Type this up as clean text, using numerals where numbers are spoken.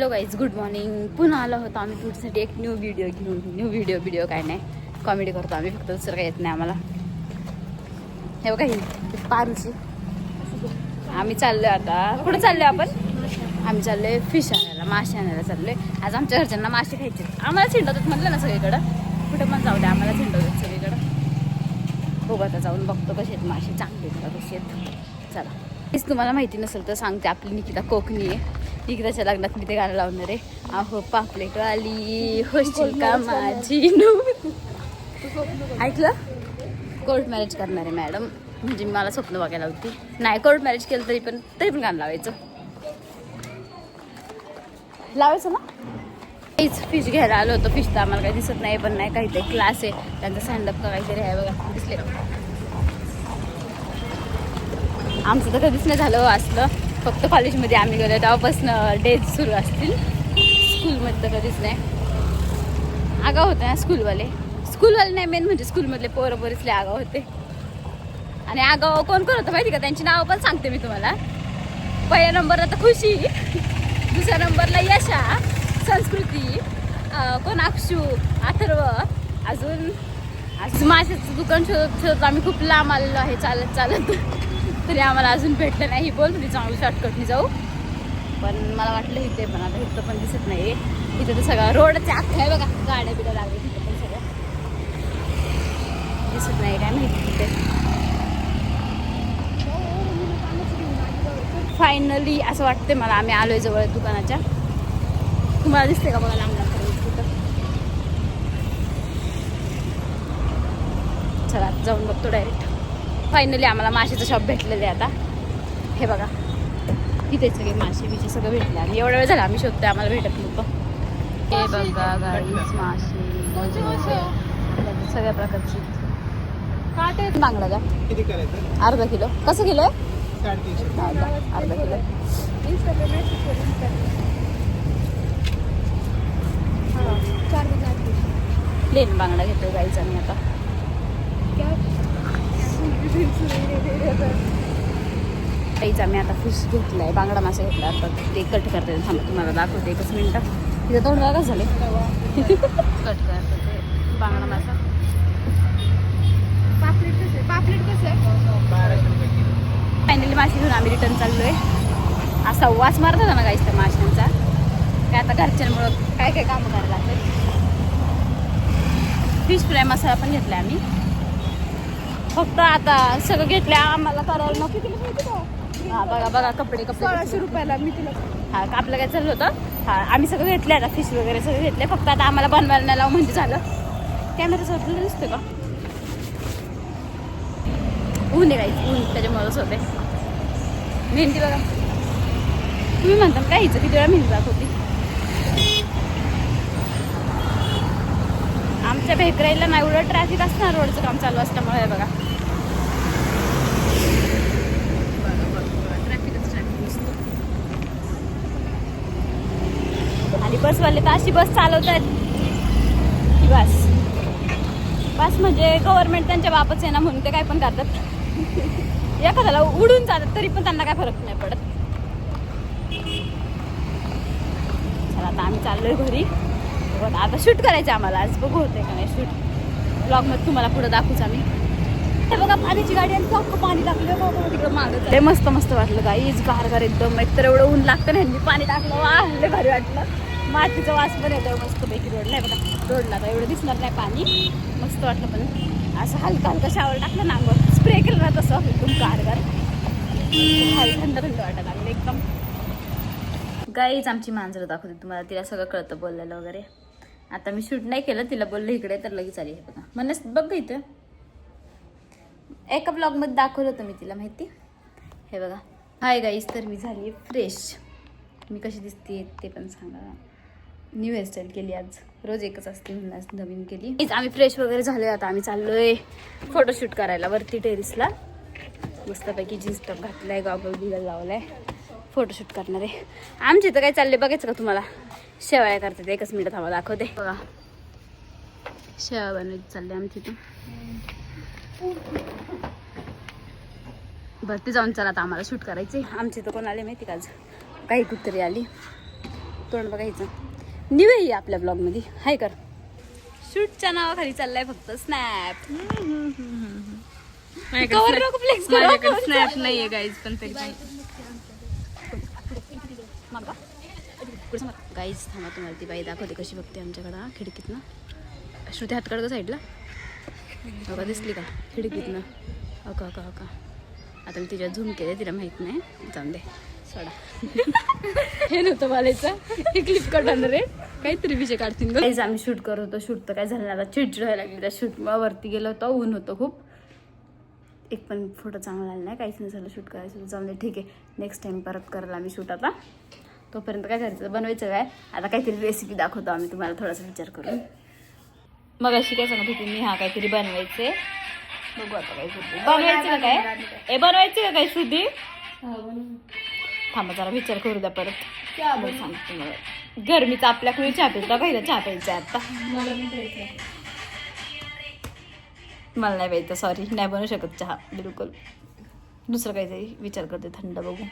Hello guys, good morning. पुन्हा आलो होतो आम्ही तुमच्यासाठी एक न्यू व्हिडिओ घेऊन. न्यू व्हिडिओ काय नाही, कॉमेडी करतो आम्ही, फक्त दुसरं काही येत नाही आम्हाला. हे बघा ही पारूची. आम्ही चाललोय आता, कुठं चाललोय आपण? आम्ही चाललोय फिश आणायला, मासे आणायला चाललोय. आज आमच्या घरच्यांना मासे खायचे. आम्हाला चिंडवतात म्हटलं ना सगळीकडं, कुठं पण जाऊ द्या, आम्हाला चिंडवतात सगळीकडं. बघू आता जाऊन बघतो कसे आहेत मासे, चांगले आहेत का कसे आहेत. चला, हेच तुम्हाला माहिती नसेल तर सांगते, आपली निकिता कोकणी आहे. निकिताच्या लग्नात मी ते गाणं लावणार आहे. अहो पापलेट वाली होशील का माझी नू. ऐकलं? कोर्ट मॅरेज करणार आहे मॅडम, म्हणजे मला स्वप्न बघायला होती. नाही, कोर्ट मॅरेज केलं तरी पण गाणं लावायचं ना. काहीच फिश घ्यायला आलो होतो. फिश तर आम्हाला काही दिसत नाही, पण नाही काहीतरी क्लास आहे त्यांचा, स्टँडअप का काहीतरी आहे बघा, दिसले का? आमचं तर कधीच नाही झालं असलं, फक्त कॉलेजमध्ये आम्ही गेलो तेव्हापासून डेज सुरू असतील. स्कूलमध्ये तर कधीच नाही. आगाव होते ना स्कूलवाले नाही, मेन म्हणजे स्कूलमधले पोरं बरेचले आगाव होते. आणि आगाव कोण होतं माहिती का? त्यांची नावं पण सांगते मी तुम्हाला. पहिल्या नंबरला तर खुशी, दुसऱ्या नंबरला यशा, संस्कृती, कोण अक्षू, अथर्व, अजून माशाचं दुकान शोधत आम्ही खूप लांब आलेलो आहे चालत तरी आम्हाला अजून भेटलं नाही. बोल म्हणजे चांगलं शॉर्टकटनी जाऊ, पण मला वाटलं इथे, पण आता इथं पण दिसत नाही. इथे तर सगळं रोडचे अख्खं आहे बघा, गाड्या बिड्या लागले तिथे पण सगळं दिसत नाही, काय माहिती तिथे. फायनली असं वाटते मला आम्ही आलोय जवळ दुकानाच्या. तुम्हाला दिसते का बघा लांब तिथं? चला जाऊन बघतो डायरेक्ट. फायनली आम्हाला माशाचं शॉप भेटलेलं आहे आता. हे बघा इथे सगळे मासे बिचे सगळं भेटले, आणि एवढा वेळ झाला आम्ही शोधतोय, आम्हाला भेटत नव्हतं. हे बघा गाईस, मासे सगळ्या प्रकारची. बांगडा द्या अर्धा किलो. कसं किलो आहे? अर्धा किलो. प्लेन बांगडा घेतोय गाईचा मी आता. गाईचा मी आता फिश घेतलाय, बांगडा मासा घेतला. आता ते कट करते, थांबा तुम्हाला दाखवते एकच मिनिट. तिथं दोन वेळा झाले कट करते ते बांगडा मासा. पापलेट कसं आहे? फायनली मासे घेऊन आम्ही रिटर्न चाललोय. असा वास मारत होता ना गाईस त्या माशांचा. काय आता घरच्यांमुळं काय कामं करायला लागतात. फिश फ्राय मसाला पण घेतलाय आम्ही. फक्त आता सगळं घेतलं आम्हाला करायला नको. हा बघा कपडे 1600 रुपयाला मी तुला. हा आपलं काय चाललं होतं. हा आम्ही सगळं घेतलं आता, फिश वगैरे सगळं घेतले. फक्त आता आम्हाला बनवायला नाही लावू म्हणजे झालं. कॅमेराचं आपल्याला दिसतं का? ऊन आहे गाईच, ऊन त्याच्यामुळेच होते. मेहंदी बघा, तुम्ही म्हणता काय हिचं किती वेळा मेहंदी दाखवती. आमच्या भेकराईला नाही एवढं ट्रॅफिक असतं, रोडचं काम चालू असल्यामुळे. हे बघा ट्रॅफिकच नसतं. आणि बसवाले तर अशी बस चालवतात की बस म्हणजे गव्हर्नमेंट त्यांच्या बापच आहे ना, म्हणून ते काय पण करतात. एखाद्याला उडून जातात तरी पण त्यांना काय फरक नाही पडत. चला आता आम्ही चाललोय घरी. आता शूट करायचं आम्हाला आज, बघू होते का नाही शूट. ब्लॉगमध्ये तुम्हाला पुढे दाखवूच आम्ही. हे बघा पाण्याची गाडी, आणि चौक पाणी टाकलं बघा तिकडं मागं. ते मस्त वाटलं गाईज, गार एकदम. एकतर एवढं ऊन लागतं ना, ह्यांनी पाणी टाकलं, वाहले भारी वाटलं. मातीचा वास पण येतो मस्त पैकी रोडला. बघा रोडला तर एवढं दिसणार नाही पाणी, मस्त वाटलं. पण असं हलका शावर टाकलं ना, अंगावर स्प्रे केलं ना, तसं एकदम गार थंड वाटायला लागलं एकदम. गाईज आमची मांजरं दाखवते तुम्हाला, तिला सगळं कळतं बोलायला वगैरे. आता मी शूट नाही केलं, तिला बोललं इकडे तर लगेच आली. हे बघा म्हणच बघ इथं एका ब्लॉगमध्ये दाखवलं होतं मी तिला, माहिती. हे बघा. हाय गाईज, तर मी झाली फ्रेश. मी कशी दिसते ते पण सांगा. न्यू हेअरस्टाईल केली आज, रोज एकच असते म्हणून आज नवीन केली. आम्ही फ्रेश वगैरे झालोय. आता आम्ही चाललोय फोटोशूट करायला वरती टेरिसला. मस्तपैकी जीन्स टॉप घातलाय, गॉगल बिगल लावलाय, फोटोशूट करणार आहे. आमची इथं काय चाललंय बघायचं का तुम्हाला? शेवाळ्या करतात. एकच मिनिट थांबा दाखवते. बघा शेवाळ्या बनवायची चालले आमची इथं. बरं ते जाऊन चला, आता आम्हाला शूट करायचे. आमची इथं कोण आले माहिती का? आज काही कुत्री आली. तोंड बघायचं. न्यू आहे आपल्या ब्लॉगमध्ये. हाय कर. शूटच्या नावाखाली चाललाय फक्त स्नॅप. स्नॅप नाहीये गाईज, पण तरी गाईज थांबा, तुम्हाला ती बाई दाखवते कशी बघते आमच्याकडं खिडकीतनं. श्रुती हात काढ साईडला. बघा दिसली का खिडकीतनं? अका अका अका. आता मी तिच्या झूम केले, तिला माहित नाही. जाऊन दे सोडा. हे नव्हतं बोलायचं. हे क्लिप काढणार रे, काहीतरी विषय काढतील. गाईज आम्ही शूट करत होतो. शूट तर काय झालं आता चिडचिड व्हायला लागली. त्या शूटमुळे वरती गेलो होतो, ऊन होतं खूप. एक पण फोटो चांगला आला नाही, काहीच नाही झालं शूट करायचं. जाऊन दे ठीक आहे, नेक्स्ट टाइम परत करायला आम्ही शूट. आता तोपर्यंत काय करायचं, बनवायचं काय. आता काहीतरी रेसिपी दाखवतो आम्ही तुम्हाला, थोडासा विचार करून. मग अशी काय सांगत होती मी, हा काहीतरी बनवायचे. बघू आता काय श्रुती बनवायचं का काय. ए बनवायचं का काय श्रुती? थांबा जरा विचार करू द्या परत. सांगतो तुम्हाला. गरमीचा आपल्याकडे चहा प्यायचा, पहिला चहा प्यायचा आता. मला नाही प्यायचं, सॉरी. नाही बनवू शकत चहा बिलकुल. दुसरं काहीतरी विचार करते, थंड बघू.